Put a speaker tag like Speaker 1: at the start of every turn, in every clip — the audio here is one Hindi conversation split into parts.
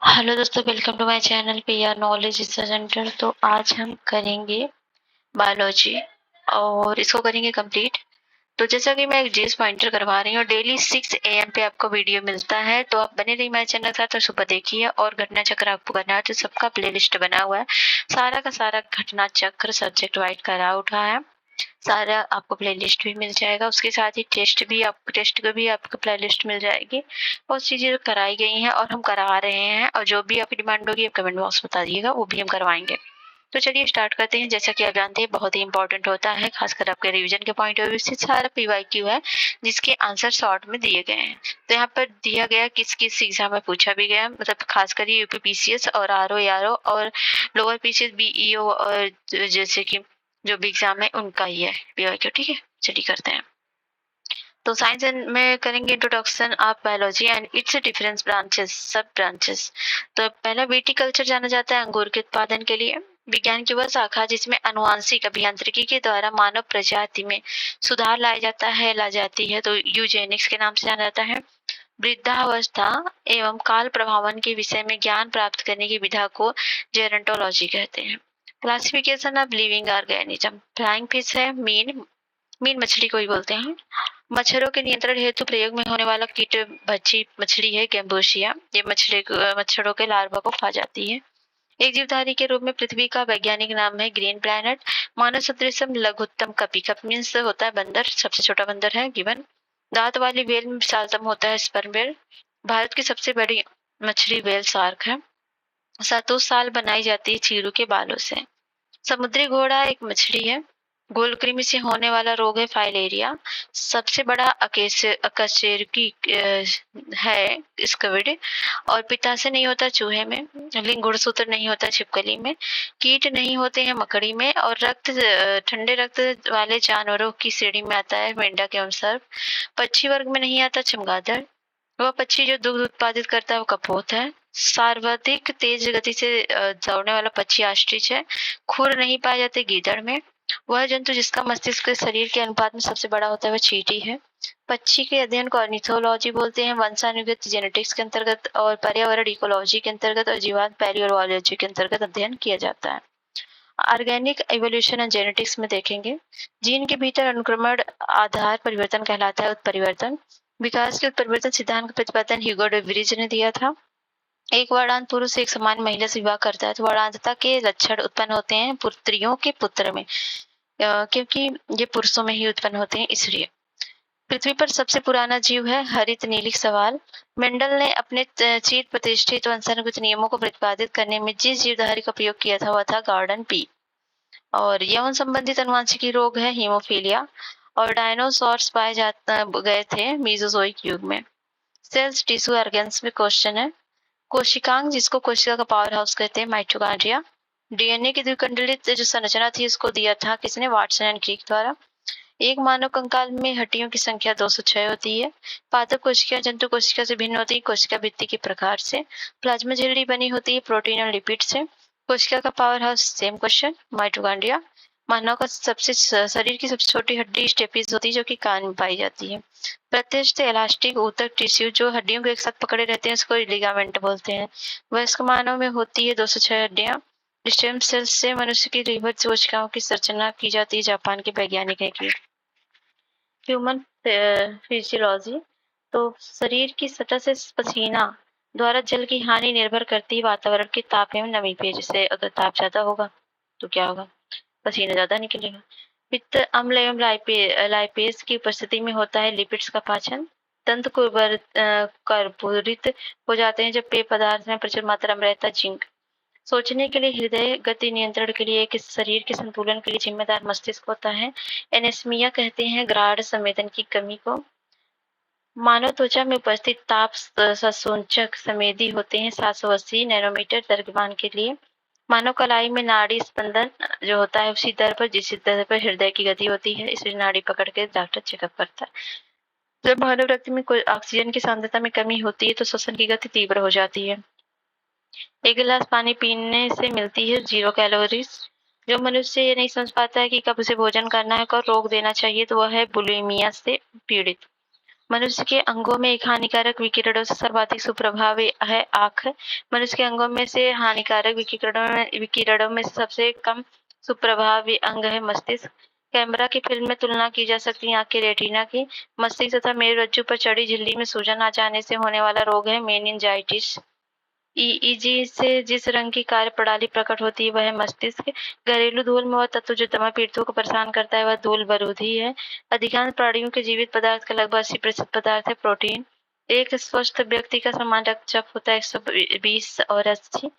Speaker 1: हेलो दोस्तों, welcome to my channel PR knowledge research centre. तो आज हम करेंगे बायोलॉजी और इसको करेंगे कंप्लीट। तो जैसा कि मैं एक जीएस पॉइंटर करवा रही हूँ, डेली 6 AM पे आपको वीडियो मिलता है, तो आप बने रहिए मेरे चैनल के साथ और सुबह देखिए। और घटना चक्र आपको करना है तो सबका प्लेलिस्ट बना हुआ है, सारा का सारा घटना चक्र सब्जेक्ट वाइज करा उठा है, सारा आपको प्लेलिस्ट भी मिल जाएगा। उसके साथ ही टेस्ट को भी आपको प्लेलिस्ट मिल जाएगी। बहुत चीज़ें कराई गई हैं और हम करा रहे हैं, और जो भी आपकी डिमांड होगी आप कमेंट बॉक्स में बता दीजिएगा, वो भी हम करवाएंगे। तो चलिए स्टार्ट करते हैं। जैसा कि आप जानते हैं, बहुत ही इंपॉर्टेंट होता है, खासकर आपके रिवीजन के पॉइंट ऑफ व्यू से। सारा पीवाईक्यू है जिसके आंसर शॉर्ट में दिए गए हैं। तो यहाँ पर दिया गया किस किस एग्जाम में पूछा भी गया, मतलब खासकर ये यूपी पीसीएस और आरओ यारो और लोअर पीसीएस बीईओ और जैसे कि जो भी एग्जाम है उनका ही है पीवाईक्यू। ठीक है, चलिए करते हैं। तो साइंस में करेंगे introduction of biology and it's difference branches, सब ब्रांचेस। तो पहला विटिकल्चर जाना जाता है अंगूर के उत्पादन के लिए। विज्ञान की वह शाखा जिसमें आनुवांशिक अभियांत्रिकी के द्वारा मानव प्रजाति में सुधार लाया जाती है, तो यूजेनिक्स के नाम से जाना जाता है। वृद्धावस्था एवं काल प्रभावन के विषय में ज्ञान प्राप्त करने की विधा को जेरंटोलॉजी कहते हैं। Classification of living organism, flying fish है, मीन मीन मछली को ही बोलते हैं। मच्छरों के नियंत्रण हेतु प्रयोग में होने वाला कीट भक्षी मछली है गैम्बोसिया। ये मच्छरों के लार्वा को खा जाती है। एक जीवधारी के रूप में पृथ्वी का वैज्ञानिक नाम है ग्रीन प्लैनेट। मानव सदृशम लघुत्तम कपी, कप मीन्स होता है बंदर, सबसे छोटा बंदर है गिवन। दांत वाली व्हेल में विशालतम होता है स्पर्म व्हेल। भारत की सबसे बड़ी मछली व्हेल शार्क है। साल बनाई जाती है चीरू के बालों से। समुद्री घोड़ा एक मछली है। गोलकृमि से होने वाला रोग है फाइलेरिया। सबसे बड़ा अकशेरुकी है स्क्विड, और पिता से नहीं होता चूहे में। लिंग गुणसूत्र नहीं होता छिपकली में। कीट नहीं होते हैं मकड़ी में। और ठंडे रक्त वाले जानवरों की श्रेणी में आता है मेंढक एवं सर्प। पक्षी वर्ग में नहीं आता चमगादड़। वह पक्षी जो दुग्ध उत्पादित करता है वो कपोत है। सर्वाधिक तेज गति से दौड़ने वाला पक्षी ऑस्ट्रिच है। खुर नहीं पाए जाते गीदड़ में। वह जंतु जिसका मस्तिष्क शरीर के अनुपात में सबसे बड़ा होता है वह चींटी है। पक्षी के अध्ययन को ऑर्निथोलॉजी बोलते हैं, वंशानुगत जेनेटिक्स के अंतर्गत, और पर्यावरण इकोलॉजी के अंतर्गत, और जीवात्म पैलियोलॉजी के अंतर्गत अध्ययन किया जाता है। ऑर्गेनिक इवोल्यूशन एंड जेनेटिक्स में देखेंगे, जीन के भीतर अनुक्रमण आधार परिवर्तन कहलाता है उत्परिवर्तन। विकास के उत्परिवर्तन सिद्धांत का प्रतिपादन ह्यूगो डे व्रीज ने दिया था। एक वर्णांत पुरुष एक समान महिला से विवाह करता है तो वर्णांतता के लक्षण उत्पन्न होते हैं पुत्रियों के पुत्र में, क्योंकि ये पुरुषों में ही उत्पन्न होते हैं इसलिए। पृथ्वी पर सबसे पुराना जीव है हरित नीलिक सवाल। मेंडल ने अपने चिर प्रतिष्ठित वंशानुगत नियमों को प्रतिपादित करने में जिस जीवधारी का प्रयोग किया था वह था गार्डन पी। और यौन संबंधित अनुवांशिकी रोग है हीमोफीलिया। और डायनासोर्स पाए गए थे मीजोजोइक युग में। सेल्स टिश्यू ऑर्गन्स में क्वेश्चन है। कोशिकांग, जिसको कोशिका का पावर हाउस कहते हैं, माइटोकॉन्ड्रिया। डीएनए की द्विखंडित जो संरचना थी इसको दिया था किसने, वाटसन एंड क्रिक द्वारा। एक मानव कंकाल में हड्डियों की संख्या 206 होती है। पादप कोशिका जंतु कोशिका से भिन्न होती है कोशिका भित्ति के प्रकार से। प्लाज्मा झिल्ली बनी होती है प्रोटीन और लिपिड से। कोशिका का powerhouse same question, mitochondria. मानव का शरीर की सबसे छोटी हड्डी स्टेपिस होती है जो कि कान में पाई जाती है। प्रत्यक्ष इलास्टिक ऊतक टिश्यू जो हड्डियों को एक साथ पकड़े रहते हैं उसको लिगामेंट बोलते हैं। वयस्क मानव में होती है 206 हड्डियां। स्टेम सेल्स से मनुष्य की लीवर कोशिकाओं की संरचना की जाती है, जापान के वैज्ञानिक है। ह्यूमन फिजियोलॉजी, तो शरीर की सतह से पसीना द्वारा जल की हानि निर्भर करती है वातावरण के ताप एवं नमी पे। जैसे अगर ताप ज्यादा होगा तो क्या होगा, पसीना ज्यादा निकलेगा। पित्त अम्ल एवं लाइपेज की उपस्थिति में होता है लिपिड्स का पाचन। तंत्र कर्पूरित हो जाते हैं जब पेय पदार्थ में प्रचुर मात्रा में रहता है जिंक। सोचने के लिए, हृदय गति नियंत्रण के लिए, शरीर के संतुलन के लिए जिम्मेदार मस्तिष्क होता है। एनेस्मिया कहते हैं ग्राड़ संवेदन की कमी को। मानव त्वचा में उपस्थित ताप संसूचक संवेदी होते हैं 780 नैनोमीटर द्रव्यमान के लिए। मानव कलाई में नाड़ी स्पंदन जो होता है उसी दर पर जिस दर पर हृदय की गति होती है, इसलिए नाड़ी पकड़ के डॉक्टर चेकअप करता है। जब मानव रक्त में कोई ऑक्सीजन की सांद्रता में कमी होती है तो श्वसन की गति तीव्र हो जाती है। एक गिलास पानी पीने से मिलती है 0 कैलोरीज। जो मनुष्य ये नहीं समझ पाता है कि कब उसे भोजन करना है, कब रोक देना चाहिए, तो वह है बुलिमिया से पीड़ित। मनुष्य के अंगों में एक हानिकारक विकिरणों से सर्वाधिक सुप्रभावी है आँख। मनुष्य के अंगों में से हानिकारक विकिरणों में सबसे कम सुप्रभावी अंग है मस्तिष्क। कैमरा की फिल्म में तुलना की जा सकती है आँख के रेटिना की। मस्तिष्क तथा मेरुरज्जु पर चढ़ी झिल्ली में सूजन आ जाने से होने वाला रोग है मेनिंजाइटिस। ईईजी से जिस रंग की कार्यप्रणाली प्रकट होती है वह है मस्तिष्क। घरेलू धूल में वह तत्व जो दमा पीड़ितों को परेशान करता है वह धूल बारूदी है। अधिकांश प्राणियों के जीवित पदार्थ का लगभग 80% पदार्थ है प्रोटीन। एक स्वस्थ व्यक्ति का समान रक्तचाप होता है 120 और 80।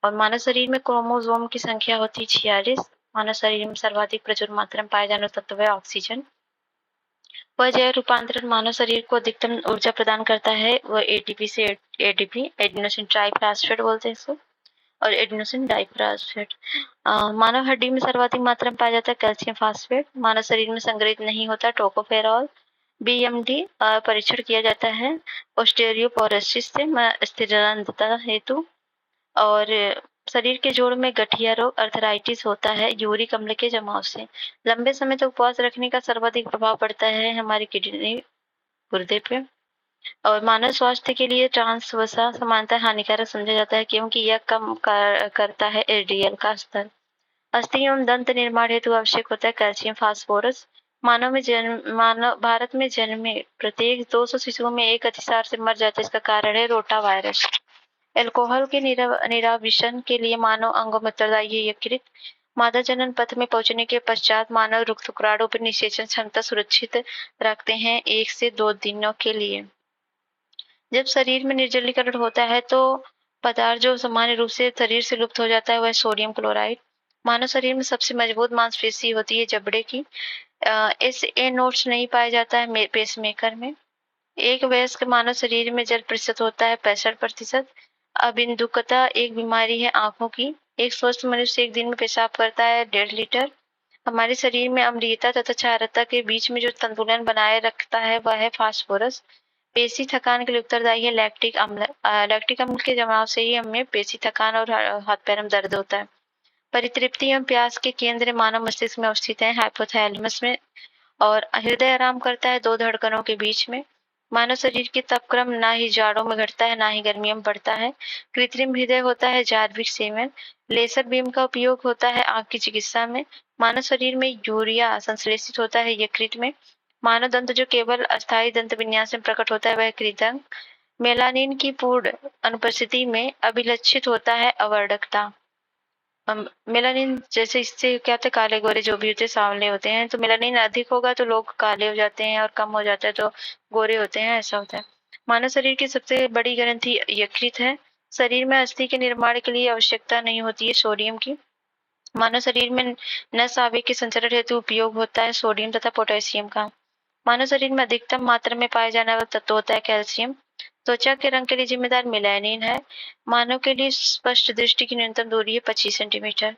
Speaker 1: और मानव शरीर में क्रोमोसोम की संख्या होती है 46। मानव शरीर में सर्वाधिक प्रचुर मात्रा में पाए जाने वाला तत्व है ऑक्सीजन। वह जैव रूपांतरण मानव शरीर को अधिकतम ऊर्जा प्रदान करता है। वह एटीपी से एडीपी एडिनोसिन ट्राइफॉस्फेट बोलते हैं इसको, और एडिनोसिन डाइफॉस्फेट। मानव हड्डी में सर्वाधिक मात्रा में पाया जाता है कैल्शियम फास्फेट। मानव शरीर में संग्रहित नहीं होता टोकोफेरॉल। बीएमडी परीक्षण किया जाता है ऑस्टियोपोरोसिस से स्थिरांतता हेतु। और शरीर के जोड़ में गठिया रोग अर्थराइटिस होता है यूरिक अम्ल के जमाव से। लंबे समय तक उपवास रखने का सर्वाधिक प्रभाव पड़ता है हमारी किडनी गुर्दे पे। और मानव स्वास्थ्य के लिए ट्रांस वसा समानता हानिकारक समझा जाता है क्योंकि यह कम करता है एलडीएल का स्तर। अस्थि एवं दंत निर्माण हेतु आवश्यक होता है कैल्शियम फास्फोरस। मानव भारत में जन्मे प्रत्येक 200 शिशुओं में एक अतिसार से मर जाता है। इसका कारण है रोटा वायरस। एल्कोहल के निराविशन के लिए मानव अंगों में उत्तरदायी है यकृत। मादा जनन पथ में पहुंचने के पश्चात मानव शुक्राणु पर निषेचन क्षमता सुरक्षित रखते हैं 1 से 2 दिनों के लिए। जब शरीर में निर्जलीकरण होता है तो पदार्थ जो सामान्य रूप से शरीर से लुप्त हो जाता है वह सोडियम क्लोराइड। मानव शरीर में सबसे मजबूत मांसपेशी होती है जबड़े की। ए नोट्स नहीं पाया जाता है पेसमेकर में। एक वयस्क मानव शरीर में जल प्रतिशत होता है 65%। अबिंदुकता एक बीमारी है आंखों की। एक स्वस्थ मनुष्य एक दिन में पेशाब करता है 1.5 लीटर। हमारे शरीर में अम्लीयता तथा क्षारता के बीच में जो संतुलन बनाए रखता है वह है फास्फोरस। पेशी थकान के लिए उत्तरदायी है लैक्टिक अम्ल। लैक्टिक अम्ल के जमाव से ही हमें पेशी थकान और हाथ पैर में दर्द होता है। परितृप्ति एवं प्यास के केंद्र मानव मस्तिष्क में अवस्थित है हाइपोथैलेमस में। और हृदय आराम करता है 2 धड़कनों के बीच में। मानव शरीर की तापक्रम ना ही जाड़ों में घटता है ना ही गर्मियों में बढ़ता है। कृत्रिम हृदय होता है जार्विक सेवन। लेजर बीम का उपयोग होता है आंख की चिकित्सा में। मानव शरीर में यूरिया संश्लेषित होता है यकृत में। मानव दंत जो केवल अस्थायी दंत विन्यास में प्रकट होता है वह कृदंत। मेलानिन की पूर्ण अनुपस्थिति में अभिलक्षित होता है अवर्णकता। मेलानिन जैसे इससे क्या होता है काले गोरे जो भी होते हैं सांवले होते हैं, तो मेलानिन अधिक होगा तो लोग काले हो जाते हैं और कम हो जाता है तो गोरे होते हैं, ऐसा होता है। मानव शरीर की सबसे बड़ी ग्रंथि यकृत है। शरीर में अस्थि के निर्माण के लिए आवश्यकता नहीं होती है सोडियम की। मानव शरीर में नस आवेग के संचरण हेतु उपयोग होता है सोडियम तथा पोटेशियम का। मानव शरीर में अधिकतम मात्रा में पाया जाने वाला तत्व होता है कैल्शियम। त्वचा के रंग के लिए जिम्मेदार मेलानिन है। मानव के लिए स्पष्ट दृष्टि की न्यूनतम दूरी है 25 centimetre.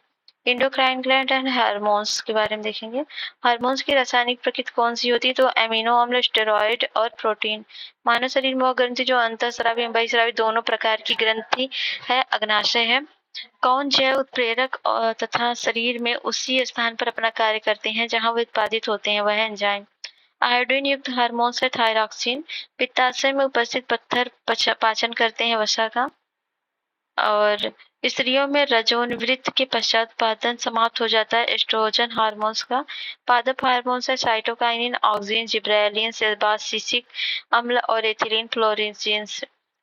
Speaker 1: Endocrine gland and hormones के बारे में देखेंगे। हार्मोन्स की रासायनिक प्रकृति कौन सी होती है, तो अमीनो अम्ल, स्टेरॉइड और प्रोटीन। मानव शरीर में वह ग्रंथि जो अंतःस्रावी एवं बहिःस्रावी दोनों प्रकार की ग्रंथि है अग्नाशय है। कौन जैव उत्प्रेरक तथा शरीर में उसी स्थान पर अपना कार्य करते हैं जहां वे उत्पादित होते हैं, वह एंजाइम। आयोडीन युक्त हार्मोन्स है थायरॉक्सिन। पित्ताशय में उपस्थित पत्थर पाचन करते हैं वसा का। और स्त्रियों में रजोनिवृत्त के पश्चात पाचन समाप्त हो जाता है एस्ट्रोजन हार्मोन्स का। पादप हार्मोन्स है साइटोकाइनिन, ऑक्सिन, जिब्रेलिन, सेबासिसिक अम्ल और एथिलीन फ्लोरेंसियंस।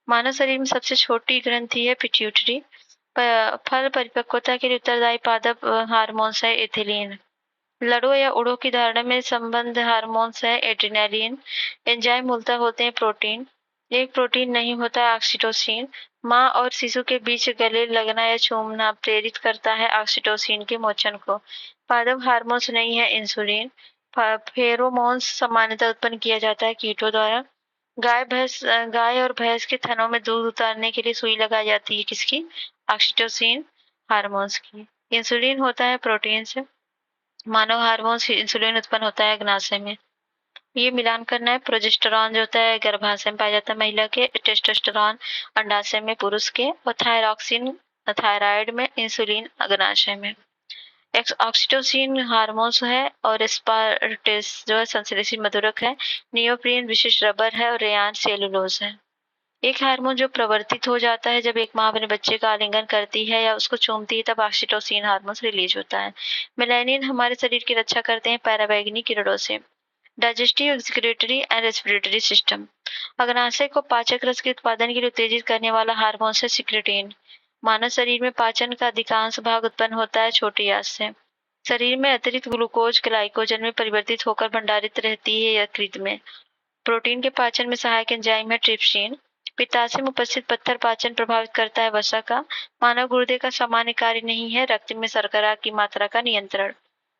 Speaker 1: मानव शरीर में सबसे छोटी ग्रंथि है पिट्यूटरी। फल परिपक्वता के लिए उत्तरदायी पादप हार्मोन्स है एथिलीन। लड़ो या उड़ो की धारणा में संबंध हार्मोन्स है एड्रेनालिन। एंजाइम मूलतः होते हैं प्रोटीन। एक प्रोटीन नहीं होता है ऑक्सीटोसिन। माँ और शिशु के बीच गले लगना या चूमना प्रेरित करता है ऑक्सीटोसिन के मोचन को। पादप हार्मोन्स नहीं है इंसुलिन। फेरोमोन्स सामान्यतः उत्पन्न किया जाता है कीटों द्वारा। गाय और भैंस के थनों में दूध उतारने के लिए सुई लगाई जाती है किसकी, ऑक्सीटोसिन हार्मोन्स की। इंसुलिन होता है प्रोटीन से। मानव हार्मोन से इंसुलिन उत्पन्न होता है अग्नाशय में। ये मिलान करना है। प्रोजेस्टेरॉन जो होता है गर्भाशय में पाया जाता है महिला के, टेस्टोस्टेरॉन अंडाशय में पुरुष के, और थायरॉक्सिन थायराइड में, इंसुलिन अग्नाशय में। ऑक्सीटोसिन हार्मोन्स है और एस्पार्टेस जो है संश्लेषित मधुरक है, नियोप्रीन विशिष्ट रबर है और रेयान सेलुलोज है। एक हार्मोन जो प्रवर्तित हो जाता है जब एक माँ अपने बच्चे का आलिंगन करती है या उसको चूमती है, तब ऑक्सीटोसिन हार्मोन रिलीज होता है। मेलानिन हमारे शरीर की रक्षा करते हैं पैराबैंगनी किरणों से। Digestive, excretory and respiratory system. अग्नाशय को पाचक रस के उत्पादन के लिए उत्तेजित करने वाला हार्मोन है सिक्रेटिन। मानव शरीर में पाचन का अधिकांश भाग उत्पन्न होता है छोटी आंत से। शरीर में अतिरिक्त ग्लूकोज ग्लाइकोजन में परिवर्तित होकर भंडारित रहती है यकृत में। प्रोटीन के पाचन में सहायक एंजाइम है ट्रिप्सिन। पित्ताशय में उपस्थित पत्थर पाचन प्रभावित करता है वसा का। मानव गुर्दे का सामान्य कार्य नहीं है रक्त में शर्करा की मात्रा का नियंत्रण।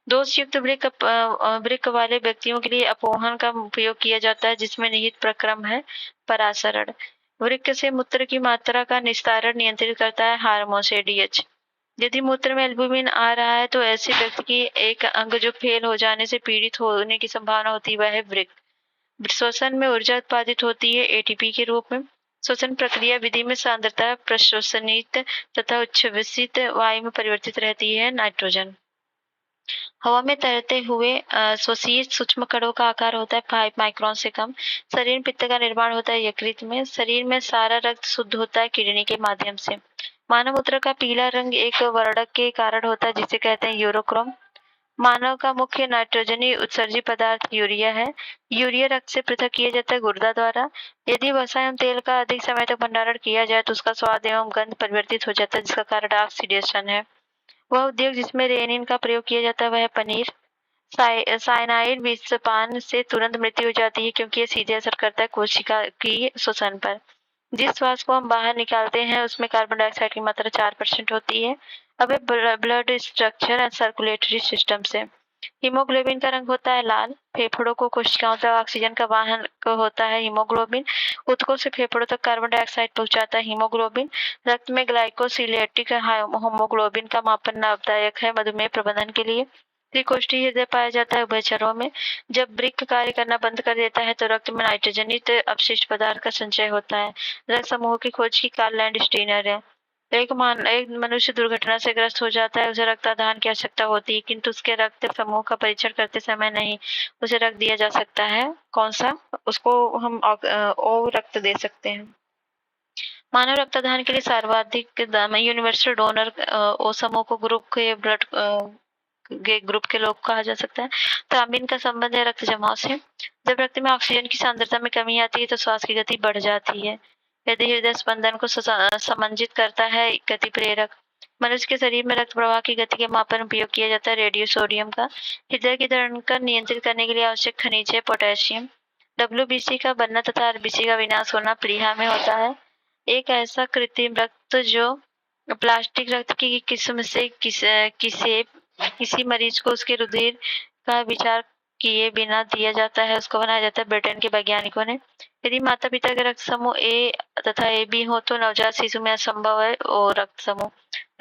Speaker 1: दोषयुक्त वृक्क वाले व्यक्तियों के लिए अपोहन का उपयोग किया जाता है, जिसमें निहित प्रक्रम है परासरण। वृक्क से मूत्र की मात्रा का निस्तारण नियंत्रित करता है हार्मोन डीएच। यदि मूत्र में एल्बुमिन आ रहा है तो ऐसे व्यक्ति की एक अंग जो फेल हो जाने से पीड़ित होने की संभावना होती है वह है वृक्क। श्वसन में ऊर्जा उत्पादित होती है एटीपी के रूप में। श्वसन प्रक्रिया विधि में सांद्रता प्रश्वसनित तथा उच्छ्वसित वायु में परिवर्तित रहती है नाइट्रोजन। हवा में तैरते हुए श्वसीय सूक्ष्म कणों का आकार होता है 5 माइक्रोन से कम। शरीर में पित्त का निर्माण होता है यकृत में। शरीर में सारा रक्त शुद्ध होता है किडनी के माध्यम से। मानव मूत्र का पीला रंग एक वर्णक के कारण होता है जिसे कहते हैं यूरोक्रोम। मानव का मुख्य नाइट्रोजनी उत्सर्जी पदार्थ यूरिया है। यूरिया रक्त से पृथक किया जाता है गुर्दा द्वारा। यदि वसा एवं तेल का अधिक समय तक भंडारण किया जाए तो उसका स्वाद एवं गंध परिवर्तित हो जाता है, जिसका कारण ऑक्सीडेशन है। वह उद्योग जिसमें रेनिन का प्रयोग किया जाता है वह है पनीर। साइनाइड विषपान से तुरंत मृत्यु हो जाती है क्योंकि ये सीधे असर करता है कोशिका की श्वसन पर। जिस श्वास को हम बाहर निकालते हैं उसमें कार्बन डाइऑक्साइड की मात्रा 4% होती है। अब blood structure and circulatory system से। हीमोग्लोबिन का रंग होता है लाल। फेफड़ों को कोशिकाओं तक ऑक्सीजन का वाहन होता है हीमोग्लोबिन। ऊतकों से फेफड़ों तक कार्बन डाइऑक्साइड पहुंचाता है हीमोग्लोबिन। रक्त में ग्लाइकोसिलेटिक हीमोग्लोबिन का मापन लाभदायक है मधुमेह प्रबंधन के लिए। त्रिकोष्ठी हृदय पाया जाता है उभयचरों में। जब वृक्क कार्य करना बंद कर देता है तो रक्त में नाइट्रोजनित अपशिष्ट पदार्थ का संचय होता है। रक्त समूह की खोज की कार्ल लैंडस्टीनर है। एक मनुष्य दुर्घटना से ग्रस्त हो जाता है, उसे रक्तदान की आवश्यकता होती है, किंतु उसके रक्त समूह का परीक्षण करते समय नहीं उसे रक्त दिया जा सकता है। कौन सा? उसको हम ओ रक्त दे सकते हैं। मानव रक्तदान के लिए सर्वाधिक यूनिवर्सल डोनर ओ समूह को ग्रुप के ब्लड ग्रुप के लोग कहा जा सकता है। थ्राम्बिन का संबंध है रक्त जमाव से। जब रक्त में ऑक्सीजन की सांद्रता में कमी आती है तो श्वास की गति बढ़ जाती है। यदि हृदय स्पंदन को समंजित करता है गति प्रेरक। मनुष्य के शरीर में रक्त प्रवाह की गति के मापन उपयोग किया जाता है रेडियो सोडियम का। हृदय की धड़कन नियंत्रित करने के लिए आवश्यक खनिज है पोटेशियम। डब्ल्यूबीसी का बनना तथा आरबीसी का विनाश होना प्लीहा में होता है। एक ऐसा कृत्रिम रक्त जो प्लास्टिक रक्त की किस्म से किसी मरीज को उसके रुधिर का विचार किए बिना दिया जाता है, उसको बनाया जाता है ब्रिटेन के वैज्ञानिकों ने। यदि माता पिता के रक्त समूह ए तथा ए बी हो तो नवजात शिशु में असंभव है ओ रक्त समूह।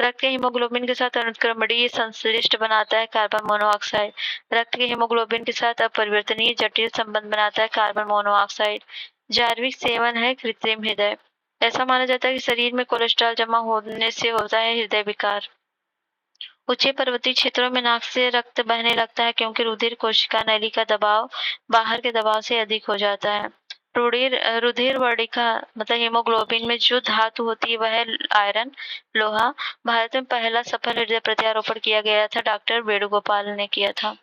Speaker 1: रक्त के हीमोग्लोबिन के साथ अनुत्क्रमणीय संश्लिष्ट बनाता है कार्बन मोनोऑक्साइड। रक्त के हीमोग्लोबिन के साथ अपरिवर्तनीय जटिल संबंध बनाता है कार्बन मोनोऑक्साइड। जैविक सेवन है कृत्रिम हृदय। ऐसा माना जाता है कि शरीर में कोलेस्ट्रॉल जमा होने से होता है हृदय विकार। ऊंचे पर्वतीय क्षेत्रों में नाक से रक्त बहने लगता है क्योंकि रुधिर कोशिका नली का दबाव बाहर के दबाव से अधिक हो जाता है। रुधिर वर्णिका मतलब हीमोग्लोबिन में जो धातु होती है वह है आयरन लोहा। भारत में पहला सफल हृदय प्रत्यारोपण किया गया था, डॉक्टर वेणुगोपाल ने किया था।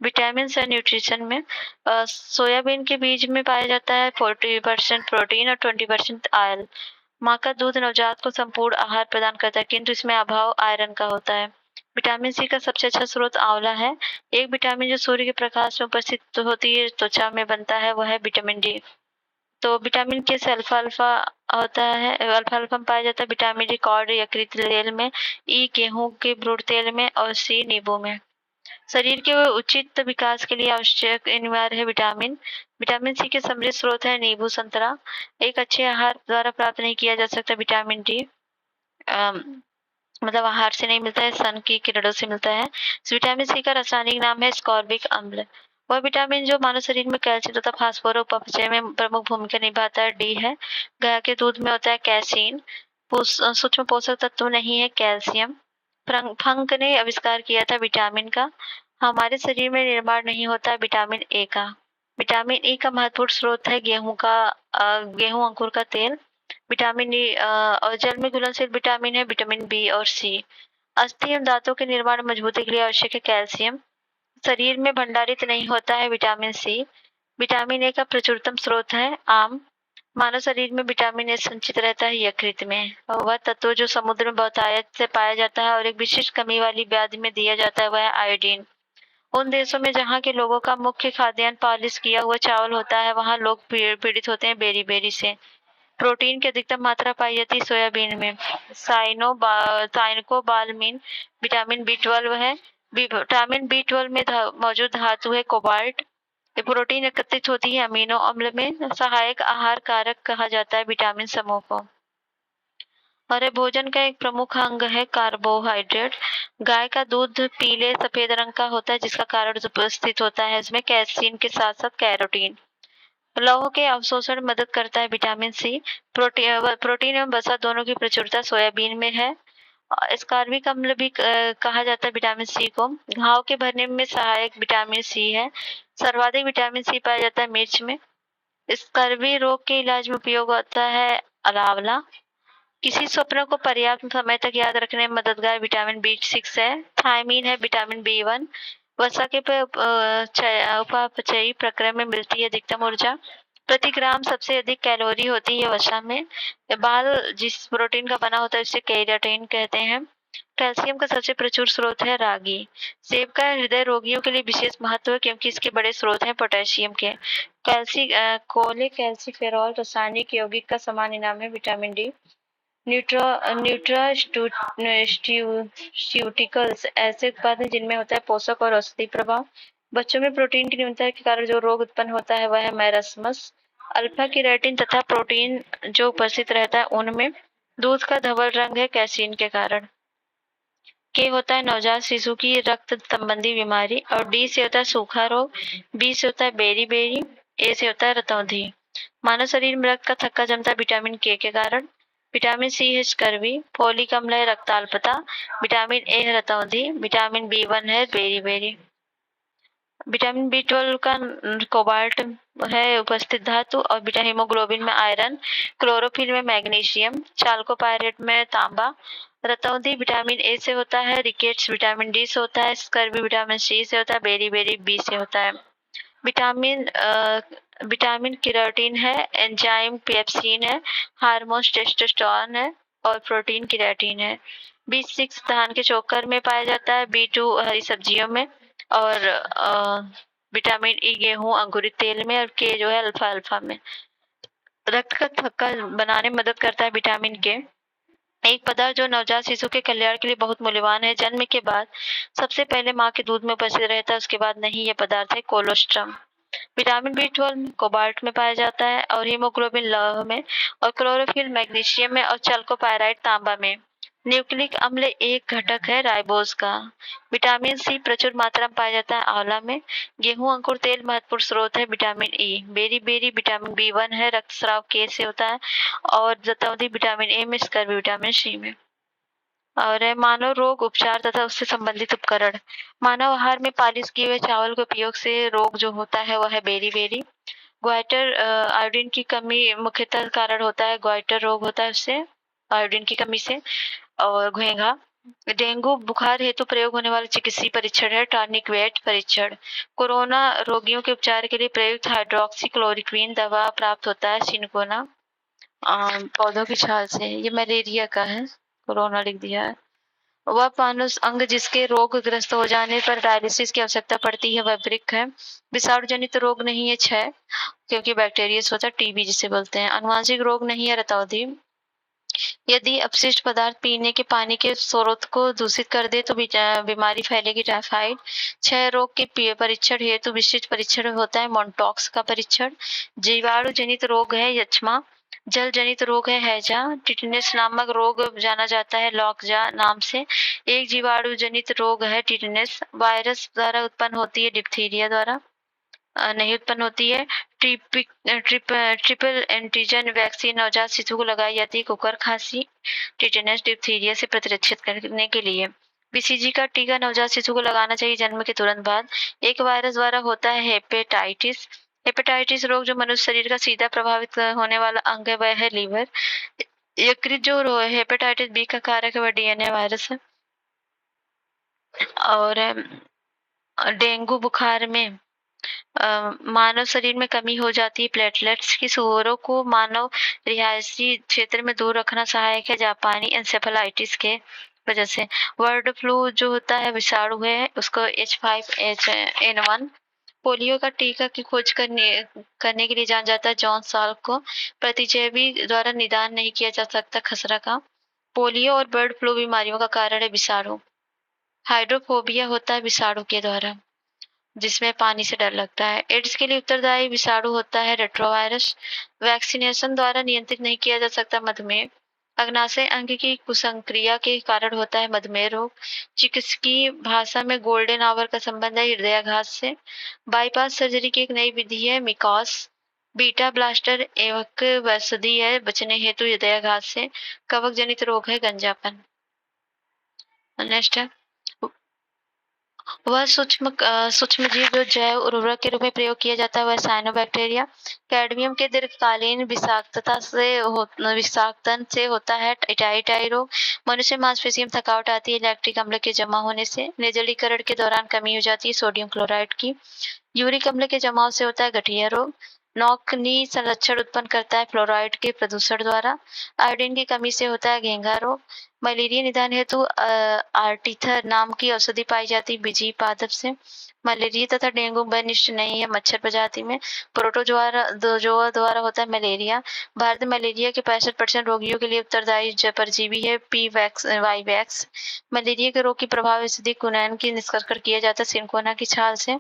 Speaker 1: विटामिन एंड न्यूट्रिशन में सोयाबीन के बीज में पाया जाता है 40% प्रोटीन और 20% आयल। माँ का दूध नवजात को संपूर्ण आहार प्रदान करता है किंतु इसमें अभाव आयरन का होता है। विटामिन सी का सबसे अच्छा स्रोत आंवला है। एक विटामिन जो सूर्य के प्रकाश में उपस्थित होती है त्वचा में बनता है वह है विटामिन डी। तो विटामिन के से अल्फा अल्फा होता है, अल्फा अल्फा में पाया जाता है विटामिन डी कॉड यकृत तेल में, ई गेहूं के भ्रूण तेल में और सी नींबू में। शरीर के उचित विकास के लिए आवश्यक अनिवार्य है विटामिन। विटामिन सी के समृद्ध स्रोत है नींबू संतरा। एक अच्छे आहार द्वारा प्राप्त नहीं किया जा सकता विटामिन डी, मतलब आहार से नहीं मिलता है, सन की किरणों से मिलता है। विटामिन सी का रासायनिक नाम है स्कॉर्बिक अम्ल। वह विटामिन जो मानव शरीर में कैल्शियम तथा फास्फोरस अपचय में प्रमुख भूमिका निभाता है। डी है। गाय के दूध में होता है कैसीन। सूक्ष्म पोषक तत्व नहीं है कैल्शियम। फंक ने आविष्कार किया था विटामिन का। हमारे शरीर में निर्माण नहीं होता विटामिन ए का। विटामिन ई का महत्वपूर्ण स्रोत है गेहूं अंकुर का तेल। विटामिन ई और जल में घुलनशील विटामिन है विटामिन बी और सी। अस्थि एवं दांतों के निर्माण और मजबूती के लिए आवश्यक है कैल्शियम। शरीर में भंडारित नहीं होता है विटामिन सी। विटामिन ए का प्रचुरतम स्रोत है आम। मानव शरीर में विटामिन ए संचित रहता है यकृत में। वह तत्व जो समुद्र में बहुतायत से पाया जाता है और एक विशिष्ट कमी वाली व्याधि में दिया जाता है वह है आयोडीन। उन देशों में जहाँ के लोगों का मुख्य खाद्यान्न पॉलिश किया हुआ चावल होता है वहाँ लोग पीड़ित होते हैं बेरी से। प्रोटीन की अधिकतम मात्रा पाई जाती है सोयाबीन में। साइनोबालामीन विटामिन बी 12 है। विटामिन बी 12 में मौजूद धातु है कोबाल्ट। ये प्रोटीन एकत्रित होती है अमीनो अम्ल में। सहायक आहार कारक कहा जाता है विटामिन समूह को। हरे भोजन का एक प्रमुख अंग है कार्बोहाइड्रेट। गाय का दूध पीले सफेद रंग का होता है जिसका कारण उपस्थित होता है इसमें कैसीन के साथ साथ कैरोटीन। लौह के अवशोषण में मदद करता है विटामिन सी। प्रोटीन एवं वसा दोनों की प्रचुरता सोयाबीन में है। स्कार्बिक अम्ल भी कहा जाता है विटामिन सी को। घाव के भरने में सहायक विटामिन सी है। सर्वाधिक विटामिन सी पाया जाता है मिर्च में। स्कर्वी रोग के इलाज में उपयोग होता है आंवला। किसी स्वप्न को पर्याप्त समय तक याद रखने में मददगार विटामिन बी 6 है। थायमीन है विटामिन बी 1। वसा के उपापचयी प्रक्रिया में मिलती है अधिकतम ऊर्जा। प्रति ग्राम सबसे अधिक कैलोरी होती है वसा में। बाल जिस प्रोटीन का बना होता है उसे केराटिन कहते हैं। कैल्शियम का सबसे प्रचुर स्रोत है रागी। सेब का हृदय रोगियों के लिए विशेष महत्व है क्योंकि इसके बड़े स्रोत हैं पोटेशियम के। कोले कैल्सीफेरॉल रासायनिक यौगिक का सामान्य नाम है विटामिन डी। न्यूट्रास्यूटिकल्स ऐसे उत्पाद हैं जिनमें होता है पोषक और औषधि प्रभाव। बच्चों में प्रोटीन की न्यूनता के कारण जो रोग उत्पन्न होता है वह है मैरस्मस। अल्फा केराटिन तथा प्रोटीन जो उपस्थित रहता है उनमें। दूध का धवल रंग है कैसीन के कारण। के होता है नवजात शिशु की रक्त संबंधी बीमारी और डी से होता है सूखा रोग। बी से होता है बेरी। ए से होता है रतौंधी। मानव शरीर में रक्त का थक्का जमता है विटामिन के कारण। विटामिन सी है स्कर्वी। फोलिक अम्ल है रक्ताल्पता। विटामिन ए है रतौंधी। विटामिन बी 1 है बेरी। विटामिन बी 12 का कोबाल्ट है उपस्थित धातु और हीमोग्लोबिन में आयरन। क्लोरोफिल में मैग्नीशियम। चाल्कोपायरेट में तांबा। रतौंधी विटामिन ए से होता है। रिकेट्स विटामिन डी से होता है। स्कर्वी विटामिन सी से होता है। बेरी बी से होता है। विटामिन केराटिन है। एंजाइम पेप्सिन है। हार्मोन टेस्टोस्टेरोन है और प्रोटीन केराटिन है। बी 6 धान के चोकर में पाया जाता है। बी 2 हरी सब्जियों में और विटामिन ई गेहूं अंकुरित तेल में और के जो है अल्फा में। रक्त का थक्का बनाने में मदद करता है विटामिन के। एक पदार्थ जो नवजात शिशु के कल्याण के लिए बहुत मूल्यवान है। जन्म के बाद सबसे पहले माँ के दूध में उपस्थित रहता है उसके बाद नहीं। यह पदार्थ है कोलोस्ट्रम। विटामिन बी 12 कोबाल्ट में पाया जाता है और हीमोग्लोबिन लौह में और क्लोरोफिल मैग्नीशियम में और चल्कोपायराइड तांबा में। न्यूक्लिक अम्ल एक घटक है राइबोज का। विटामिन सी प्रचुर मात्रा में पाया जाता है आंवला में। गेहूं अंकुर तेल महत्वपूर्ण स्रोत है विटामिन ई। बेरी विटामिन बी 1 है। रक्तस्राव के से होता है और रतौंधी विटामिन ए में। स्कर्वी विटामिन सी में। और मानव रोग उपचार तथा उससे संबंधित उपकरण। मानव आहार में पालिश किए हुए चावल के उपयोग से रोग जो होता है वह है बेरी। ग्वाइटर आयोडीन की कमी मुख्यतः कारण होता है। ग्वाइटर रोग होता है उससे आयोडीन की कमी से। और घेंघा। डेंगू बुखार हेतु प्रयोग होने वाला चिकित्सीय परीक्षण है टॉर्निकेट परीक्षण। कोरोना रोगियों के उपचार के लिए प्रयुक्त हाइड्रोक्सीक्लोरोक्वीन दवा प्राप्त होता है सिनकोना पौधों की छाल से। ये मलेरिया का है। कोरोना लिख दिया है। वह मानव अंग जिसके रोगग्रस्त हो जाने पर डायलिसिस की आवश्यकता पड़ती है वह वृक्क है। विषाणु जनित रोग नहीं है 6 क्योंकि बैक्टीरिया होता है टीबी जिसे बोलते हैं। अनुवांशिक रोग नहीं है रतौंधी। यदि अपशिष्ट पदार्थ पीने के पानी के स्रोत को दूषित कर दे तो बीमारी फैलेगी टाइफाइड। 6 रोग के परीक्षण हेतु विशिष्ट परीक्षण होता है मोन्टॉक्स का परीक्षण। जीवाणु जनित रोग है यक्ष्मा। जल जनित रोग है हैजा। टिटनेस नामक रोग जाना जाता है लॉकजा नाम से। एक जीवाणु जनित रोग है टिटनेस। वायरस द्वारा उत्पन्न होती है डिप्थीरिया द्वारा नहीं उत्पन्न होती है। ट्रिपल एंटीजन वैक्सीन नवजात शिशु को लगाई जाती है कुकर खांसी टिटनेस डिप्थीरिया से प्रतिरक्षित करने के लिए। बीसीजी का टीका नवजात शिशु को लगाना चाहिए जन्म के तुरंत बाद। एक वायरस द्वारा होता है हेपेटाइटिस। हेपेटाइटिस रोग जो मनुष्य शरीर का सीधा प्रभावित होने वाला अंग है वह है लीवर। यकृत जो हेपेटाइटिस बी का कारक है वह डीएनए वायरस है। और डेंगू बुखार में मानव शरीर में कमी हो जाती है प्लेटलेट्स की। सूअरों को मानव रिहायशी क्षेत्र में दूर रखना सहायक है जापानी इंसेफेलाइटिस के वजह से। बर्ड फ्लू जो होता है विषाणु है, उसको H5N1। पोलियो का टीका की खोज करने के लिए जाना जाता है जॉन साल्क को। प्रतिजैवी द्वारा निदान नहीं किया जा सकता खसरा का। पोलियो और बर्ड फ्लू बीमारियों का कारण है विषाणु। हाइड्रोफोबिया होता है विषाणु के द्वारा, जिसमें पानी से डर लगता है। एड्स के लिए उत्तरदायी विषाणु होता है रेट्रोवायरस। वैक्सीनेशन द्वारा नियंत्रित नहीं किया जा सकता मधुमेह। अग्नाशय अंग की कुसंक्रिया के कारण होता है मधुमेह रोग। चिकित्सकीय भाषा में गोल्डन आवर का संबंध है हृदयाघात से। बाईपास सर्जरी की एक नई विधि है मिकॉस। बीटा ब्लास्टर एक औषधि है बचने हेतु हृदयाघात से। कवक जनित रोग है गंजापन। नेक्स्ट है वह सूक्ष्म जीव जो जैव उर्वरक के रूप में प्रयोग किया जाता है वह साइनोबैक्टीरिया। कैडमियम के दीर्घकालीन विषाक्तन से होता है टाई रोग। मनुष्य मांसपेशियों में थकावट आती है लैक्टिक अम्ल के जमा होने से। निर्जलीकरण के दौरान कमी हो जाती है सोडियम क्लोराइड की। यूरिक अम्ल के जमाव से होता है गठिया रोग। नौकनी संरक्षण उत्पन्न करता है फ्लोराइड के प्रदूषण द्वारा। आयोडीन की कमी से होता है घेंघा रोग। मलेरिया निदान हेतु आर्टिथर नाम की औषधि पाई जाती है बीजी पादप से। मलेरिया तथा डेंगू बनिष्ठ नहीं है मच्छर प्रजाति में। प्रोटोजोआ द्वारा होता है मलेरिया। भारत में मलेरिया के 65% रोगियों के लिए उत्तरदायी परजीवी है वाईवैक्स। मलेरिया के रोग की प्रभाव स्थिति कुनैन की निष्कर्षण किया जाता है सिनकोना की छाल से।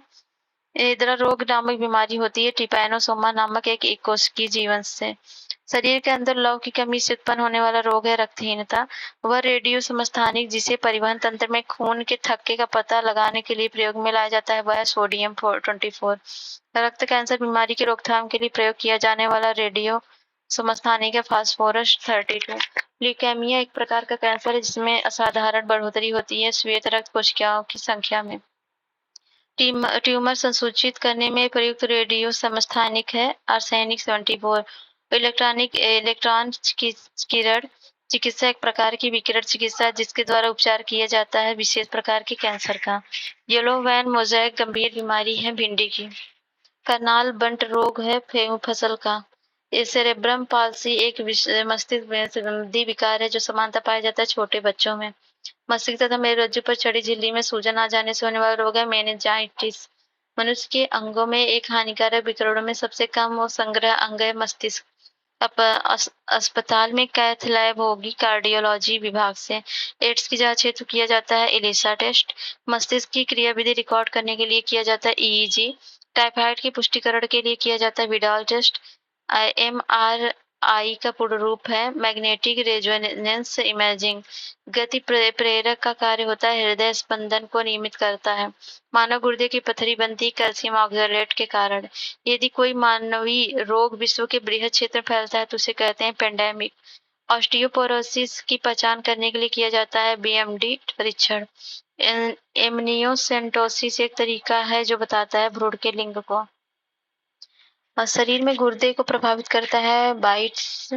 Speaker 1: एड्रा रोग नामक बीमारी होती है टिपैनोसोमा नामक एक कोशिकीय जीवन से। शरीर के अंदर लौह की कमी से उत्पन्न होने वाला रोग है रक्तहीनता। वह रेडियो समस्थानिक जिसे परिवहन तंत्र में खून के थक्के का पता लगाने के लिए प्रयोग में लाया जाता है वह है सोडियम 24। रक्त कैंसर बीमारी की रोकथाम के लिए प्रयोग किया जाने वाला रेडियो समस्थानिक है फास्फोरस 32। ल्यूकेमिया एक प्रकार का कैंसर है जिसमें असाधारण बढ़ोतरी होती है श्वेत रक्त कोशिकाओं की संख्या में। ट्यूमर संसूचित करने में प्रयुक्त रेडियो समस्थानिक है आर्सेनिक 74। इलेक्ट्रॉन किरण चिकित्सा एक प्रकार की विकिरण चिकित्सा जिसके द्वारा उपचार किया जाता है विशेष प्रकार के कैंसर का। येलो वैन मोज़ेक गंभीर बीमारी है भिंडी की। करनाल बंट रोग है फसल का। सेरेब्रम पाल्सी एक मस्तिष्क संबंधी विकार है जो समानता पाया जाता है छोटे बच्चों में। मस्तिष्क तथा मेरुरज्जु पर चढ़ी झिल्ली में सूजन आ जाने से होने वाला रोग है मेनिंजाइटिस। मनुष्य के अंगों में एक हानिकारक विकिरणों में सबसे कम संग्रह अंग है मस्तिष्क। अस्पताल में कैथ लैब होगी कार्डियोलॉजी विभाग से। एड्स की जांच हेतु किया जाता है एलिसा टेस्ट। मस्तिष्क की क्रियाविधि रिकॉर्ड करने के लिए किया जाता है ईईजी। टाइफाइड की पुष्टिकरण के लिए किया जाता है विडाल टेस्ट। MRI का पूर्ण रूप है मैग्नेटिक रेजोनेंस इमेजिंग। गति प्रेरक का कार्य होता है हृदय स्पंदन को नियमित करता है। मानव गुर्दे की पथरी बनती कैल्शियम ऑक्सलेट के कारण। यदि कोई मानवीय रोग विश्व के बृहद क्षेत्र में फैलता है तो उसे कहते हैं पेंडेमिक। ऑस्टियोपोरोसिस की पहचान करने के लिए किया जाता है BMD परीक्षण। एमनियोसेंटोसिस एक तरीका है जो बताता है भ्रूण के लिंग को। शरीर में गुर्दे को प्रभावित करता है बाइट्स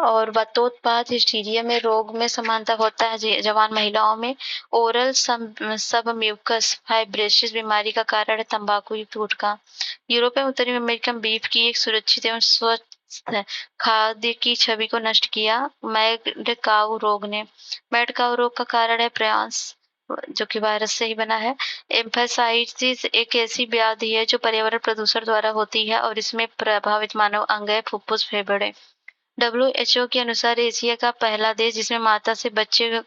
Speaker 1: और वतोत्पाद हिस्टीरिया में रोग में समानता होता है जवान महिलाओं में। ओरल सब म्यूकस फाइब्रोसिस बीमारी का कारण है तंबाकू युक्त गुटखा। यूरोप में उत्तरी अमेरिकन बीफ की एक सुरक्षित एवं स्वस्थ खाद्य की छवि को नष्ट किया मैड काउ रोग ने। मैड काउ रोग का कारण है प्रयांस जो कि वायरस से ही बना है। एम्फेसाइटिस एक ऐसी व्याधि है जो पर्यावरण प्रदूषण द्वारा होती है और इसमें प्रभावित मानव अंग है फुफ्फुस फेफड़े। WHO के अनुसार एशिया का पहला देश जिसमें माता से बच्चे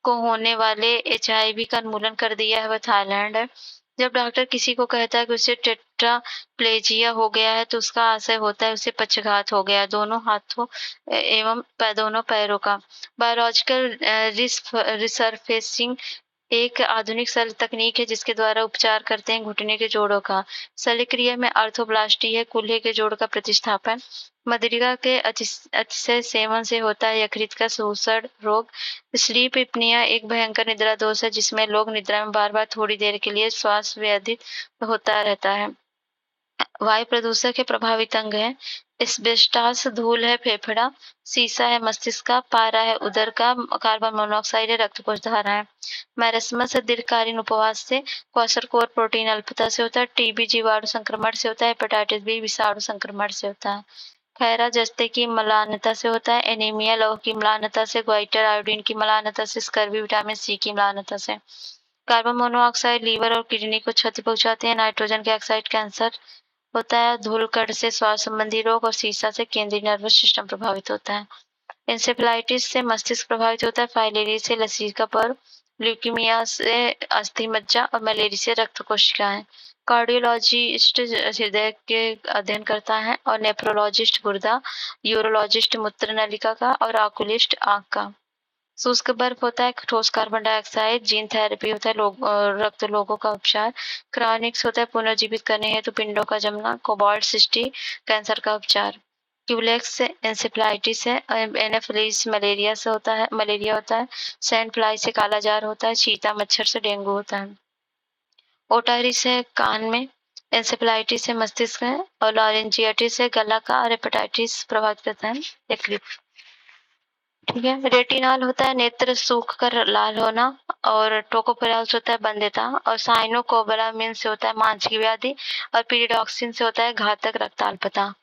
Speaker 1: को होने वाले HIV का उन्मूलन कर दिया है वह थाईलैंड है। जब डॉक्टर किसी को कहता है कि उसे टेट्राप्लेजिया हो गया है तो उसका आशय होता है उसे पक्षघात हो गया दोनों हाथों एवं दोनों पैरों का। बायोलॉजिकल रिसरफेसिंग एक आधुनिक शल्य तकनीक है जिसके द्वारा उपचार करते हैं घुटने के जोड़ों का। शल्यक्रिया में आर्थोब्लास्टी है कूल्हे के जोड़ का प्रतिस्थापन। मदिरा के अतिशय सेवन से होता है यकृत का शोषण रोग। स्लीप एपनिया एक भयंकर निद्रा दोष है जिसमें लोग निद्रा में बार बार थोड़ी देर के लिए श्वास व्याधित होता रहता है। वायु प्रदूषण के प्रभावित अंग है। एस्बेस्टॉस धूल है फेफड़ा, सीसा है मस्तिष्क का, पारा है उदर का, कार्बन मोनोऑक्साइड है रक्त कोश धारा है। मैरस्मस है दीर्घकालीन उपवास से, क्वाशरकोर प्रोटीन अल्पता से होता है, टीबी जीवाणु संक्रमण से होता है, हेपेटाइटिस बी विषाणु संक्रमण से होता है। खैरा जस्ते की म्लानता से होता है, एनीमिया लौह की म्लानता से, ग्वाइटर आयोडीन की म्लानता से, स्कर्वी विटामिन सी की म्लानता से। कार्बन मोनोऑक्साइड लीवर और किडनी को क्षति पहुंचाते हैं। नाइट्रोजन डाइऑक्साइड कैंसर होता है। धूलकण से श्वास संबंधी रोग और सीसा से केंद्रीय नर्वस सिस्टम प्रभावित होता है। इंसेफेलाइटिस से मस्तिष्क प्रभावित होता है। फाइलेरिया से लसीका पर्व, ल्यूकीमिया से अस्थि मज्जा और मलेरिया से रक्त कोशिकाएं। कार्डियोलॉजिस्ट हृदय के अध्ययन करता है और नेफ्रोलॉजिस्ट गुर्दा, यूरोलॉजिस्ट मूत्र नलिका का और ऑकुलिस्ट आंख का। शुष्क बर्फ होता है ठोस कार्बन डाइऑक्साइड। जीन थेरेपी होता है रक्त लोगों का उपचार। क्रायोनिक्स होता है पुनर्जीवित करने हेतु पिंडों का जमना। कोबाल्ट 60 कैंसर का उपचार। क्यूलेक्स एंसेफ्लाइटिस है। एनाफिलीज मलेरिया होता है। सैंड फ्लाई से काला जार होता है। चीता मच्छर से डेंगू होता है। ओटाइटिस है कान में। एंसेफ्लाइटिस है मस्तिष्क में और लॉरेंजियाटिस है गला का और हेपेटाइटिस प्रभावित करता है यकृत। ठीक है। रेटिनॉल होता है नेत्र सूख कर लाल होना और टोकोफेरॉल होता है बंध्यता और साइनोकोबालामिन से होता है मानसिक व्याधि और पीरिडॉक्सिन से होता है घातक रक्ताल्पता।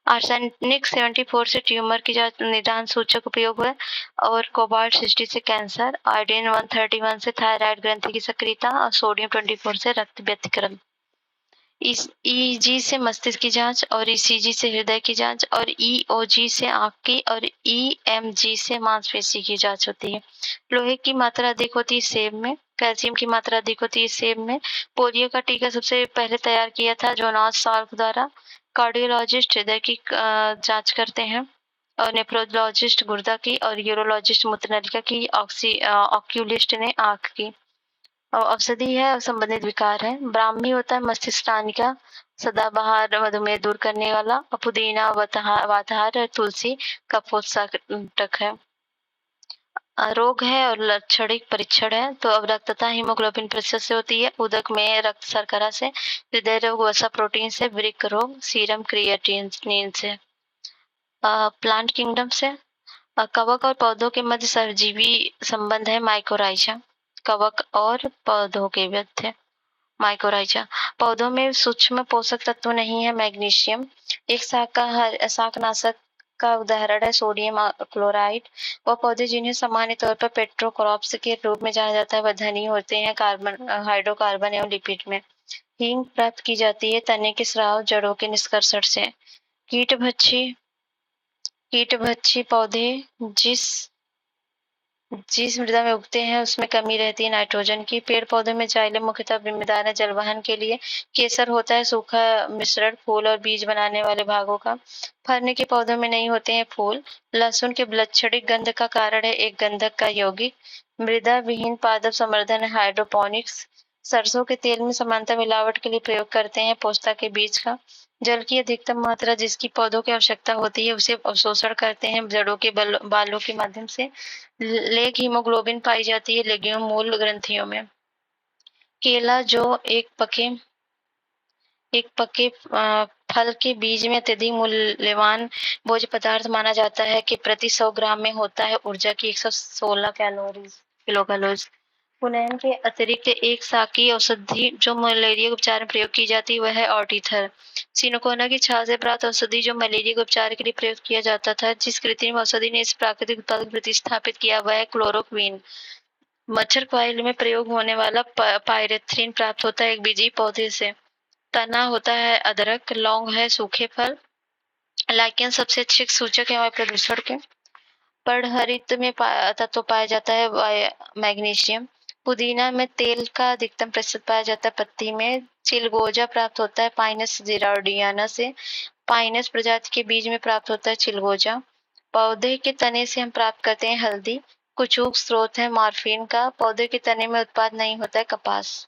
Speaker 1: आर्सेनिक 74 से ट्यूमर की निदान सूचक उपयोग है और कोबाल्ट 60 से कैंसर। आयोडीन 131 से थायराइड ग्रंथि की सक्रियता और सोडियम 24 से रक्त व्यतिक्रम। ईजी से मस्तिष्क की जांच और ईसीजी से हृदय की जांच और ईओजी से आंख की और ईएमजी से मांसपेशी की जांच होती है। लोहे की मात्रा अधिक होती है सेब में। कैल्शियम की मात्रा अधिक होती है सेब में। पोलियो का टीका सबसे पहले तैयार किया था जोनास साल्क द्वारा। कार्डियोलॉजिस्ट हृदय की जांच करते हैं और नेफ्रोलॉजिस्ट गुर्दा की और यूरोलॉजिस्ट मूत्र नलिका की। ऑक्यूलिस्ट ने आंख की। औषधि है और संबंधित विकार है। ब्राह्मी होता है मस्तिष्क का, सदाबहार मधुमेह दूर करने वाला और पुदीना वातहार और तुलसी कफोत्सकटक है। रोग है और लक्षणिक परीक्षण है तो अवरक्तता हीमोग्लोबिन प्रतिशत से होती है। उदक में रक्त शर्करा से। हृदय रोग वसा प्रोटीन से। वृक्क रोग सीरम क्रिएटिनिन से। प्लांट किंगडम से कवक और पौधों के मध्य सहजीवी संबंध है माइकोराइजा। कवक और पौधों के मध्य माइकोराइजा। पौधों में सूक्ष्म पोषक तत्व नहीं है मैग्नीशियम। एक शाकनाशक का उदाहरण है सोडियम क्लोराइड। वह पौधे जिन्हें सामान्य तौर पर पेट्रोक्रॉप्स के रूप में जाना जाता है वह धनी होते हैं कार्बन हाइड्रोकार्बन एवं लिपिड में। हींग प्राप्त की जाती है तने के स्राव जड़ों के निष्कर्षण से। कीटभक्षी पौधे जिस मृदा में उगते हैं उसमें कमी रहती है नाइट्रोजन की। पेड़ पौधों में जाइलम मुख्यतः जिम्मेदार है जलवहन के लिए। केसर होता है सूखा मिश्रण फूल और बीज बनाने वाले भागों का। फरने के पौधों में नहीं होते हैं फूल। लहसुन के लक्षणिक गंध का कारण है एक गंधक का यौगिक। मृदा विहीन पादप संवर्धन हाइड्रोपोनिक्स। सरसों के तेल में समानता मिलावट के लिए प्रयोग करते हैं पोस्ता के बीज का। जल की अधिकतम मात्रा जिसकी पौधों की आवश्यकता होती है उसे अवशोषण करते हैं जड़ों के बालों के माध्यम से। लेग हीमोग्लोबिन पाई जाती है लेग्यूम मूल ग्रंथियों में। केला जो एक पके फल के बीज में अत्यधिक मूल्यवान भोज्य पदार्थ माना जाता है कि प्रति 100 ग्राम में होता है ऊर्जा की 116 किलो कैलोरीज। पुनैन के अतिरिक्त एक साकी औषधि जो मलेरिया के उपचार में प्रयोग की जाती है वह है ऑर्टिथर। सिनकोना की छाल से प्राप्त औषधि जो मलेरिया के उपचार के लिए प्रयोग किया जाता था जिस कृत्रिम औषधि ने इस प्राकृतिक उत्पाद प्रतिस्थापित किया वह है क्लोरोक्वीन। मच्छर कॉइल में प्रयोग होने वाला पायरेथ्रिन प्राप्त होता है एक बीजी पौधे से। तना होता है अदरक। लौंग है सूखे फल। लाइकेन सबसे अच्छे सूचक है वायु प्रदूषण के। पर्णहरित में तत्व पाया जाता है मैग्नीशियम। पुदीना में तेल का अधिकतम प्रतिशत पाया जाता है पत्ती में। चिलगोजा प्राप्त होता है पाइनस जिरार्डियाना से। पाइनस प्रजाति के बीज में प्राप्त होता है चिलगोजा। पौधे के तने से हम प्राप्त करते हैं हल्दी। कुछ स्रोत है मॉर्फिन का। पौधे के तने में उत्पाद नहीं होता है कपास।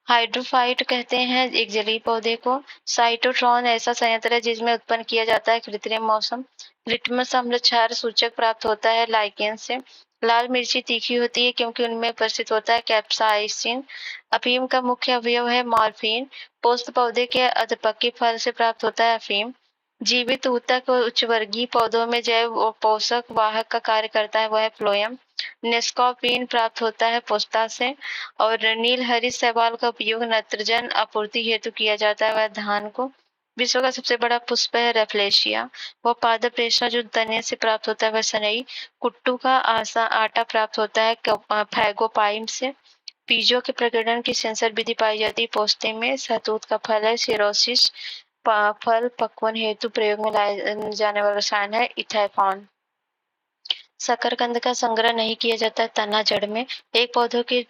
Speaker 1: हाइड्रोफाइट कहते हैं एक जलीय पौधे को। साइटोट्रॉन ऐसा संयंत्र है जिसमें उत्पन्न किया जाता है कृत्रिम मौसम। लिटमस अम्ल क्षार सूचक प्राप्त होता है लाइकेन से। लाल मिर्ची तीखी होती है क्योंकि उनमें उपस्थित होता है कैप्साइसिन। अफीम का मुख्य अवयव है मॉर्फिन। पोस्त पौधे के अधपके फल से प्राप्त होता है अफीम। जीवित ऊतक और उच्चवर्गीय पौधों में जैव और पोषक वाहक का कार्य करता है, वह है फ्लोएम। नेस्कॉफीन प्राप्त होता है पोस्ता से। और नीलहरित शैवाल का उपयोग नत्रजन आपूर्ति हेतु किया जाता है, वह धान को। विश्व का सबसे बड़ा पुष्प है रेफलेशिया। वह पादप रेशा जो तने से प्राप्त होता है, वह सनई। कुट्टू का आटा प्राप्त होता है फैगोपाइम से। बीजों के प्रकटन की सेंसर विधि पाई जाती है पोस्ते में। शहतूत का फल है सिरोसिस। फल पक्वन हेतु प्रयोग में लाए जाने वाला रसायन है इथैकॉन। शकरकंद का संग्रह नहीं किया जाता है तना जड़ में। एक पौधों के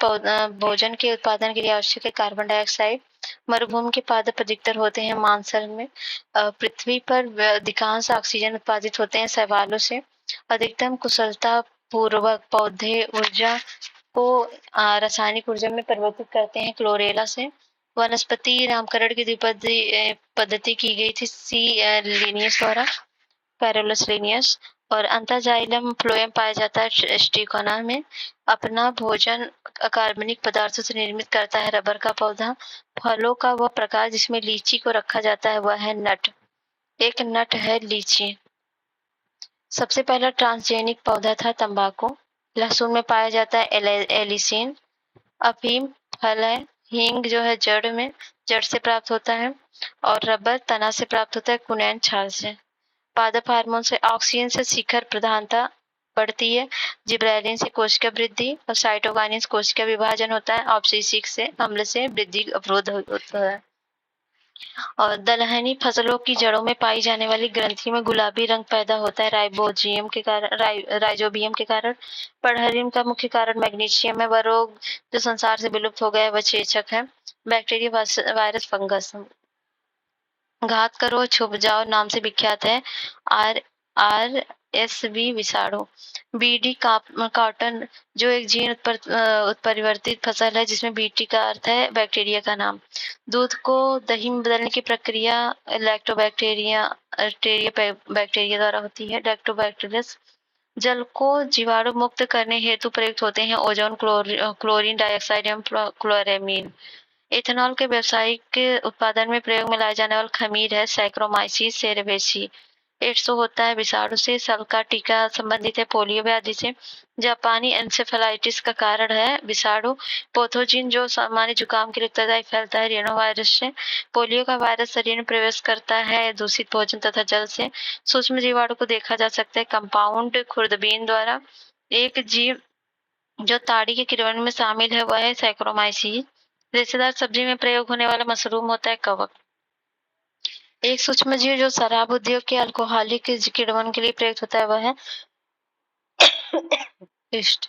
Speaker 1: भोजन के उत्पादन के लिए आवश्यक है कार्बन डाइऑक्साइड। मरुभूमि के पादप अधिकतर होते हैं मांसल में। पृथ्वी पर अधिकांश ऑक्सीजन उत्पादित होते हैं शैवालों से। अधिकतम कुशलता पूर्वक पौधे ऊर्जा को रासायनिक ऊर्जा में परिवर्तित करते हैं क्लोरेला से। वनस्पति नामकरण की द्विपदी पद्धति की गई थी सी लिनियस द्वारा, पैरोलस लिनियस। और अंतरजाइलम फ्लोएम पाया जाता है स्टिकोना में। अपना भोजन अकार्बनिक पदार्थों से निर्मित करता है रबर का पौधा। फलों का वह प्रकार जिसमें लीची को रखा जाता है, वह है नट। एक नट है लीची। सबसे पहला ट्रांसजेनिक पौधा था तंबाकू। लहसुन में पाया जाता है एलिसिन। अफीम फल है। हींग जो है जड़ से प्राप्त होता है। और रबर तना से प्राप्त होता है कुनैन छाल से। पादप हार्मोन से ऑक्सीजन से शिखर प्रधानता बढ़ती है। जिब्रेलिन से कोशिका वृद्धि और साइटोकाइनिन से कोशिका विभाजन होता है। ऑब्सिसिक से अम्ल से वृद्धि अवरोध होता है। और दलहनी फसलों की जड़ों में पाई जाने वाली ग्रंथि में गुलाबी रंग पैदा होता है राइजोबियम के कारण। पढ़हरिन का मुख्य कारण मैग्नीशियम है। वह रोग जो संसार से विलुप्त हो गया है, वह चेचक है। बैक्टीरिया वायरस फंगस घात करो छुप जाओ नाम से विख्यात है। आर आर एस वी विषाणु। बीडी कॉटन जो एक जीन उत्परिवर्तित फसल है जिसमें बीटी का अर्थ है बैक्टीरिया का नाम। दूध को दही में बदलने की प्रक्रिया लैक्टोबैक्टीरिया बैक्टीरिया द्वारा होती है, लैक्टोबैक्टीरियस। जल को जीवाणु मुक्त करने हेतु प्रयुक्त होते हैं ओजोन, क्लोरीन डाइऑक्साइड एवं क्लोरेमीन। इथेनॉल के व्यावसायिक उत्पादन में प्रयोग में लाए जाने वाला खमीर है सैक्रोमाइसिस सेरेवेसी। एड्स होता है विषाणु से। सल्का टीका संबंधित है पोलियो व्याधि से। जापानी एन्सेफेलाइटिस का कारण है विषाणु। पैथोजिन जो सामान्य जुकाम के लिए उत्तरदायी फैलता है रिनोवायरस से। पोलियो का वायरस शरीर में प्रवेश करता है दूषित भोजन तथा जल से। सूक्ष्म जीवाणु को देखा जा सकता है कंपाउंड खुर्दबीन द्वारा। एक जीव जो ताड़ी के किण्वन में शामिल है वह है सैक्रोमाइसिस। रेशेदार सब्जी में प्रयोग होने वाला मशरूम होता है कवक। एक सूक्ष्म जीव जो शराब उद्योग के अल्कोहलिक किण्वन के लिए प्रयुक्त होता है वह है इष्ट।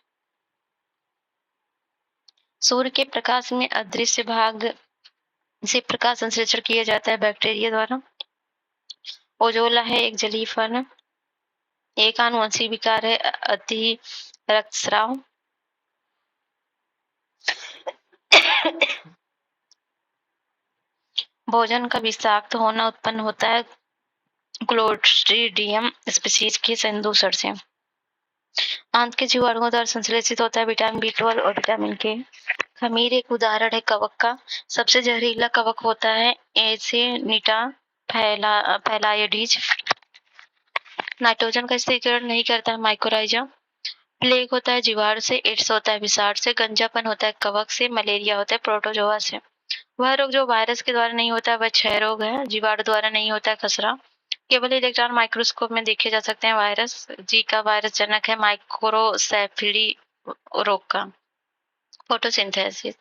Speaker 1: सूर्य के प्रकाश में अदृश्य भाग से प्रकाश संश्लेषण किया जाता है बैक्टीरिया द्वारा। ओजोला है एक जलीय फल। एक आनुवंशिक विकार है अति रक्तस्राव। भोजन का विषाक्त होना उत्पन्न होता है क्लोस्ट्रीडियम स्पीशीज के संदूषण से। आंत के जीवाणुओं द्वारा संश्लेषित होता है विटामिन B12 और विटामिन के। खमीर एक उदाहरण है कवक का। सबसे जहरीला कवक होता है एसेनिटा फैलाइडीज। नाइट्रोजन का स्थिरीकरण नहीं करता है माइकोराइजा। प्लेग होता है जीवाणु से। एड्स होता है विषाणु से। गंजापन होता है कवक से। मलेरिया होता है प्रोटोजोआ से। वह रोग जो वायरस के द्वारा नहीं होता है वह क्षय रोग है। जीवाणु द्वारा नहीं होता है खसरा। केवल इलेक्ट्रॉन माइक्रोस्कोप में देखे जा सकते हैं वायरस। जी का वायरस जनक है माइक्रोसेफिली रोग का। फोटोसिंथेसिस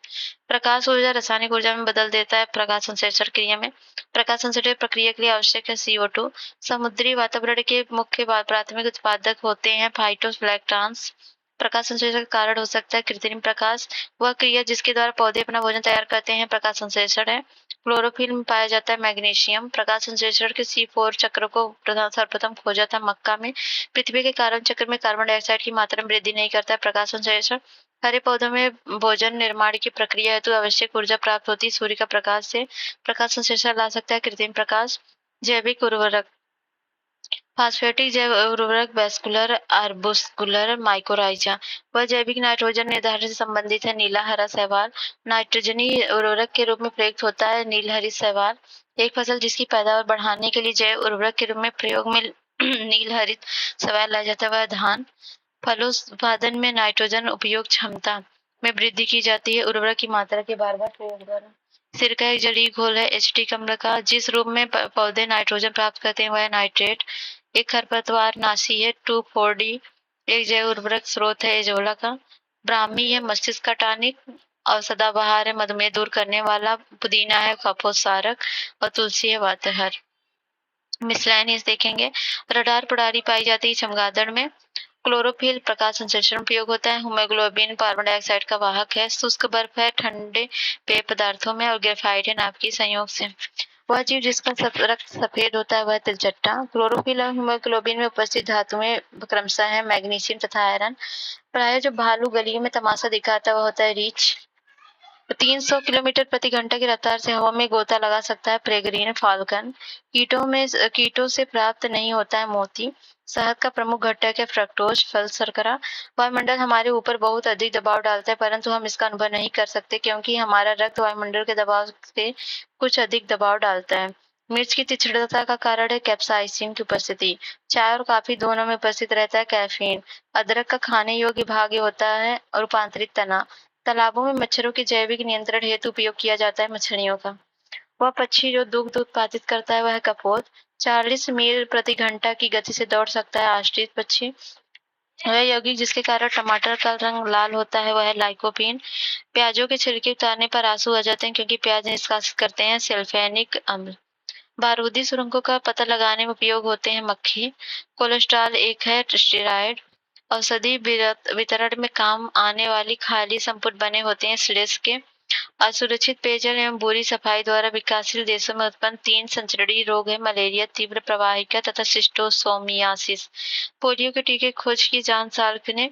Speaker 1: प्रकाश ऊर्जा रासायनिक ऊर्जा में बदल देता है प्रकाश संश्लेषण क्रिया में। प्रकाश संश्लेषण प्रक्रिया के लिए आवश्यक है CO2। समुद्री वातावरण के मुख्य प्राथमिक उत्पादक होते हैं फाइटोप्लैंक्टन्स। प्रकाश संश्लेषण का कारण हो सकता है कृत्रिम प्रकाश। वह क्रिया जिसके द्वारा पौधे अपना भोजन तैयार करते हैं प्रकाश संश्लेषण है। क्लोरोफिल में पाया जाता है मैग्नीशियम। प्रकाश संश्लेषण के C4 चक्र को सर्वप्रथम खोजा था मक्का में। पृथ्वी के कार्बन चक्र में कार्बन डाइऑक्साइड की मात्रा में वृद्धि नहीं करता है प्रकाश संश्लेषण। हरे पौधों में भोजन निर्माण की प्रक्रिया हेतु आवश्यक ऊर्जा प्राप्त होती है। सूर्य का प्रकाश से प्रकाश संश्लेषण ला सकता है कृत्रिम प्रकाश, जैविक उर्वरक, फास्फेटिक जैव उर्वरक, वैस्कुलर, आर्बुस्कुलर, माइकोराइजा। वह जैविक नाइट्रोजन निर्धारण से संबंधित है। नीला हरा शैवाल नाइट्रोजनी उर्वरक के रूप में प्रयुक्त होता है। नील हरित शैवाल एक फसल जिसकी पैदावार बढ़ाने के लिए जैव उर्वरक के रूप में प्रयोग में नील हरित शैवाल लाया जाता है वह धान। फलोत्पादन में नाइट्रोजन उपयोग क्षमता में वृद्धि की जाती है उर्वरक की मात्रा के बार बार प्रयोग द्वारा। सिरका एक जलीय घोल है एसिटिक अम्ल का जिस रूप में पौधे नाइट्रोजन प्राप्त करते हैं वह नाइट्रेट। एक खरपतवार नाशी है 2,4-D। एक जैव उर्वरक स्रोत है एजोला का। ब्राह्मी है मस्तिष्क का टॉनिक और सदाबहार है मधुमेह दूर करने वाला। पुदीना है कफोत्सारक और तुलसी है वातहर। मिसलैनियस देखेंगे। रडार पुडारी पाई जाती है चमगादड़ में। क्लोरोफिल प्रकाश संश्लेषण उपयोग होता है। हीमोग्लोबिन कार्बन डाइऑक्साइड का वाहक है। शुष्क बर्फ है ठंडे पेय पदार्थों में और ग्रेफाइट है नाभिकीय संयोग से। वह जीव जिसका रक्त सफेद होता है वह तिलचट्टा। क्लोरोफिल और हीमोग्लोबिन में उपस्थित धातुएं क्रमशः है मैग्नीशियम तथा आयरन। प्राय जो भालू गलियों में तमाशा दिखाता है वह होता है रीछ। 300 किलोमीटर प्रति घंटा की रफ्तार से हवा में गोता लगा सकता है पेरेग्रीन फाल्कन। कीटों से प्राप्त नहीं होता है मोती। शहद का प्रमुख घटक है फ्रक्टोज फल शर्करा। वायुमंडल हमारे ऊपर बहुत अधिक दबाव डालता है परंतु हम इसका अनुभव नहीं कर सकते क्योंकि हमारा रक्त वायुमंडल के दबाव से कुछ अधिक दबाव डालता है। मिर्च की तीक्ष्णता का कारण है कैप्साइसिन की उपस्थिति। चाय और कॉफी दोनों में उपस्थित रहता है कैफीन। अदरक का खाने योग्य भाग होता है और रूपांतरित तना। तालाबों में मच्छरों के जैविक नियंत्रण हेतु उपयोग किया जाता है मछलियों का। वह पक्षी जो दुग्ध उत्पादित करता है वह है कपोत। 40 मील प्रति घंटा की गति से दौड़ सकता है आश्रित पक्षी। वह यौगिक जिसके कारण टमाटर का रंग लाल होता है वह है लाइकोपीन। प्याजों के छिलके उतारने पर आंसू आ जाते हैं क्योंकि प्याज निष्कासित करते हैं सल्फेनिक अम्ल। बारूदी सुरंगों का पता लगाने में उपयोग होते हैं मक्खी। कोलेस्ट्रॉल एक है स्टेरॉइड। औषधि वितरण में काम आने वाली खाली संपुट बने होते हैं स्लेश के। असुरक्षित पेयजल एवं बुरी सफाई द्वारा विकासशील देशों में उत्पन्न 3 संचरणीय रोग है मलेरिया, तीव्र प्रवाहिका तथा शिस्टोसोमियासिस। पोलियो के टीके खोज की जॉन साल्क ने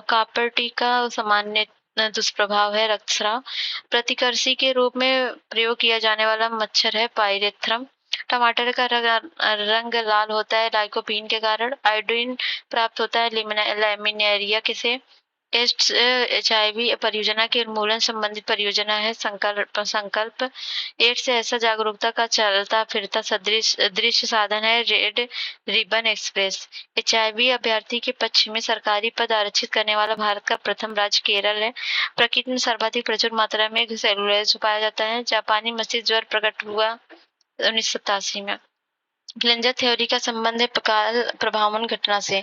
Speaker 1: कापरटी का सामान्य दुष्प्रभाव है रक्तस्राव। प्रतिकर्षी के रूप में प्रयोग किया जाने वाला मच्छर है पायरेथ्रम। टमाटर का रंग लाल होता है लाइकोपीन के कारण। आयोडीन प्राप्त होता है लैमिनेरिया से। HIV परियोजना के उन्मूलन संबंधित परियोजना है संकल्प। एड्स ऐसा जागरूकता का चलता फिरता सदृश दृश्य साधन है रेड रिबन एक्सप्रेस। HIV अभ्यर्थी के पक्ष में सरकारी पद आरक्षित करने वाला भारत का प्रथम राज्य केरल है। प्रकृति में सर्वाधिक प्रचुर मात्रा में सेलुलोज पाया जाता है। जापानी मस्तिष्क ज्वर प्रकट हुआ 1987 में। ग्लेंजर थ्योरी का संबंध है काल प्रभावन घटना से।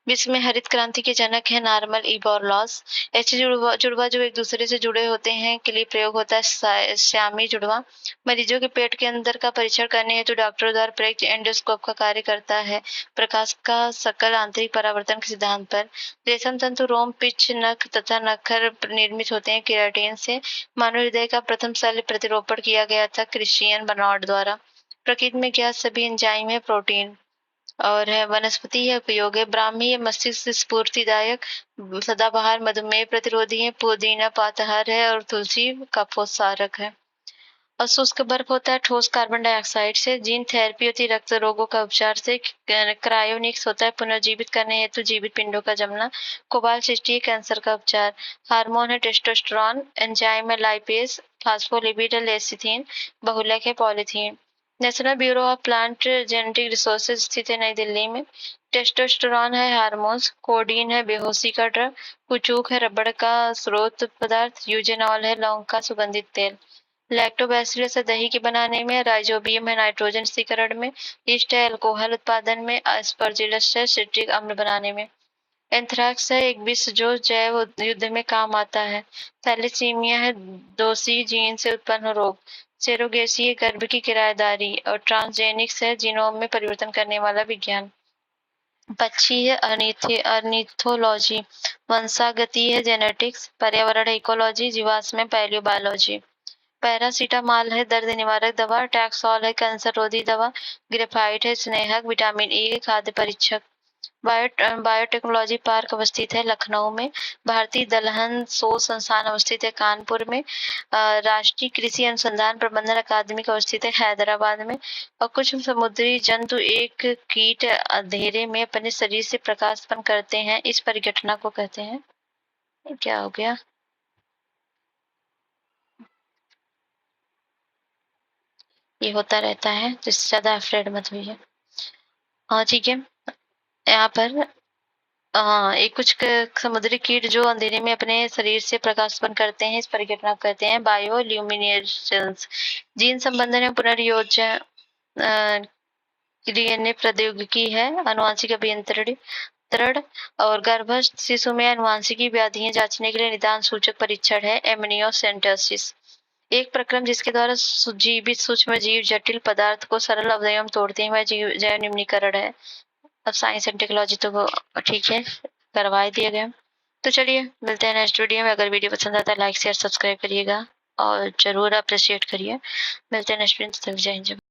Speaker 1: विश्व में हरित क्रांति के जनक है नॉर्मन ई बोरलॉस। ऐसे जुड़वा जो एक दूसरे से जुड़े होते हैं के लिए प्रयोग होता है श्यामी जुड़वा। मरीजों के पेट के अंदर का परीक्षण करने हेतु डॉक्टरों द्वारा प्रयुक्त एंडोस्कोप का कार्य करता है प्रकाश का सकल आंतरिक परावर्तन के सिद्धांत पर। रेशम तंतु रोम पिच नख तथा नखर निर्मित होते हैं केराटिन से। मानव हृदय का प्रथम शल्य प्रतिरोपण किया गया था क्रिश्चियन बर्नार्ड द्वारा। प्रकृति में ज्ञात सभी एंजाइम है प्रोटीन और है वनस्पति है उपयोग है। ब्राह्मी है मस्तिष्क स्फूर्तिदायक। सदाबहार मधुमेह प्रतिरोधी है। पुदीना पातहार है और तुलसी कफोत्सारक है। और शुष्क बर्फ होता है ठोस कार्बन डाइऑक्साइड से। जीन थेरेपी होती है रक्त रोगों का उपचार से। क्रायोनिक्स होता है पुनर्जीवित करने हेतु जीवित पिंडों का जमना। कोबाल सृष्टि है कैंसर का उपचार। हार्मोन है टेस्टोस्टेरोन। एंजाइम है लाइपेज। फास्फोलिपिड है लेसिथिन। बहुलक है polythene. National bureau of plant genetic resources स्थित है नई दिल्ली में। टेस्टोस्टेरोन है हार्मोन्स। कोडीन है बेहोशी का ड्रग। कुचूक है रबड़ का स्रोत पदार्थ। यूजेनॉल है लौंग का सुगंधित तेल। लैक्टोबैसिलस है दही के बनाने में। राइजोबियम है नाइट्रोजन स्थिरीकरण में। ईस्ट है अल्कोहल उत्पादन में। अस्परजिलस है सिट्रिक अम्ल बनाने में। एंथ्रेक्स है एक विष जो जैव युद्ध में काम आता है। थैलेसीमिया है दोषी जीन से उत्पन्न रोग। सेरोगेसी है गर्भ की किराएदारी और ट्रांसजेनिक्स है जीनोम में परिवर्तन करने वाला विज्ञान। पक्षी है अर्निथोलॉजी। वंशागति है जेनेटिक्स। पर्यावरण इकोलॉजी। जीवाश्म पैलियोबायोलॉजी। पैरासीटामॉल है दर्द निवारक दवा। टैक्सॉल है कैंसर रोधी दवा। ग्रेफाइट है स्नेहक। विटामिन ई खाद्य परीक्षक। बायोटेक्नोलॉजी पार्क अवस्थित है लखनऊ में। भारतीय दलहन शोध संस्थान अवस्थित है कानपुर में। राष्ट्रीय कृषि अनुसंधान प्रबंधन अकादमी अवस्थित है हैदराबाद में। और कुछ समुद्री जंतु एक कीट अंधेरे में अपने शरीर से प्रकाश उत्पन्न करते हैं, इस परिघटना को कहते हैं। क्या हो गया? ये होता रहता है, तो इससे ज्यादा अफ्रेड मत होइए। हाँ ठीक है, यहाँ पर एक कुछ समुद्री कीट जो अंधेरे में अपने शरीर से प्रकाश उत्पन्न करते हैं, इस परिघटना को कहते हैं बायोल्यूमिनेसेंस। जीन संबंधन में पुनर्योजन डीएनए प्रौद्योगिकी है। आनुवंशिक अभियंत्रण और गर्भस्थ शिशु में आनुवंशिकी व्याधियां जांचने के लिए निदान सूचक परीक्षण है एमनियोसेंटेसिस। एक प्रक्रम जिसके द्वारा जीवित सूक्ष्म जीव जटिल पदार्थ को सरल अवयव में तोड़ते हैं वह जैव निम्नीकरण है। अब साइंस एंड टेक्नोलॉजी तो ठीक है, करवा दिया गया। तो चलिए मिलते हैं नेक्स्ट वीडियो में। अगर वीडियो पसंद आता है लाइक शेयर सब्सक्राइब करिएगा और जरूर अप्रिशिएट करिए। मिलते हैं नेक्स्ट वीडियो, जय हिंद।